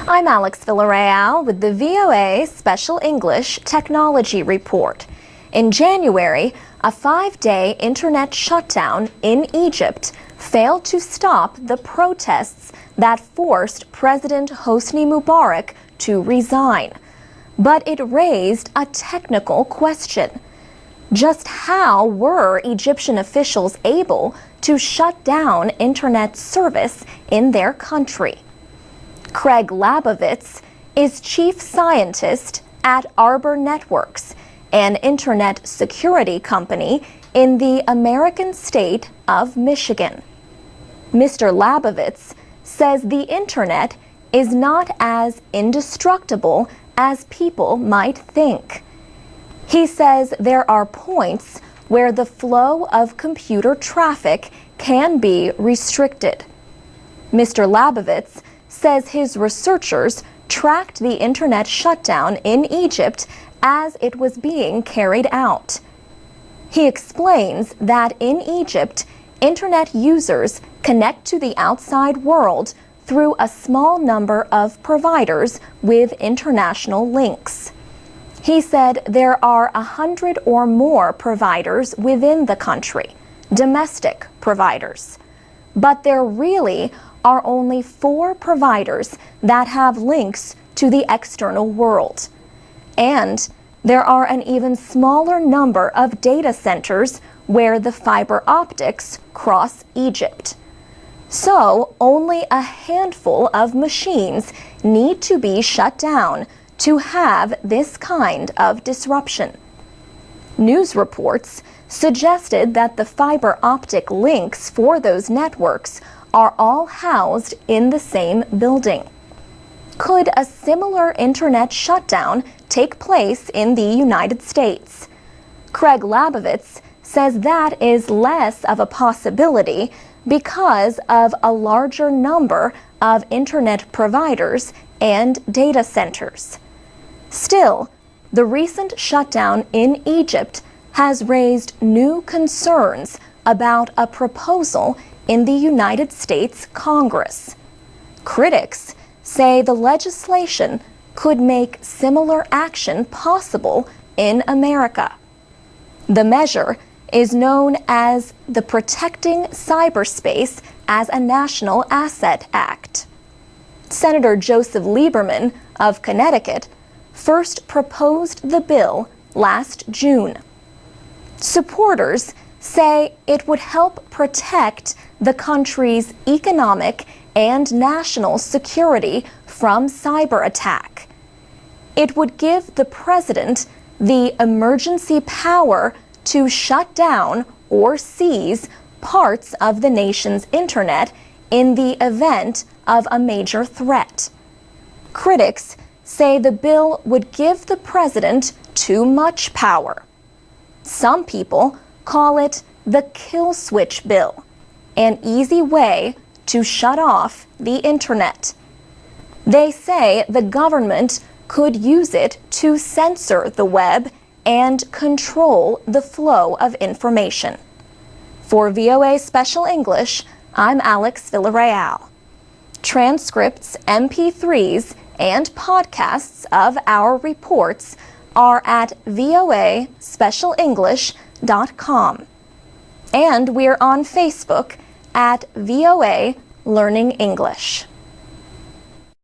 I'm Alex Villarreal with the VOA Special English Technology Report. In January, a 5-day internet shutdown in Egypt failed to stop the protests that forced President Hosni Mubarak to resign. But it raised a technical question. Just how were Egyptian officials able to shut down internet service in their country? Craig Labovitz is chief scientist at Arbor Networks, an internet security company in the American state of Michigan. Mr. Labovitz says the internet is not as indestructible as people might think. He says there are points where the flow of computer traffic can be restricted. Mr. Labovitz says his researchers tracked the internet shutdown in Egypt as it was being carried out. He explains that in Egypt, internet users connect to the outside world through a small number of providers with international links. He said there are 100 or more providers within the country, domestic providers. But there really are only 4 providers that have links to the external world. And there are an even smaller number of data centers where the fiber optics cross Egypt. So only a handful of machines need to be shut down to have this kind of disruption. News reports suggested that the fiber optic links for those networks are all housed in the same building. Could a similar internet shutdown take place in the United States? Craig Labovitz says that is less of a possibility because of a larger number of internet providers and data centers. Still, the recent shutdown in Egypt has raised new concerns about a proposal in the United States Congress. Critics say the legislation could make similar action possible in America. The measure is known as the Protecting Cyberspace as a National Asset Act. Senator Joseph Lieberman of Connecticut first proposed the bill last June. Supporters say it would help protect the country's economic and national security from cyber attack. It would give the president the emergency power to shut down or seize parts of the nation's internet in the event of a major threat. Critics say the bill would give the president too much power. Some people call it the kill switch bill, an easy way to shut off the internet. They say the government could use it to censor the web and control the flow of information. For VOA Special English, I'm Alex Villarreal. Transcripts, MP3s, and podcasts of our reports are at voaspecialenglish.com. And we're on Facebook at VOA Learning English.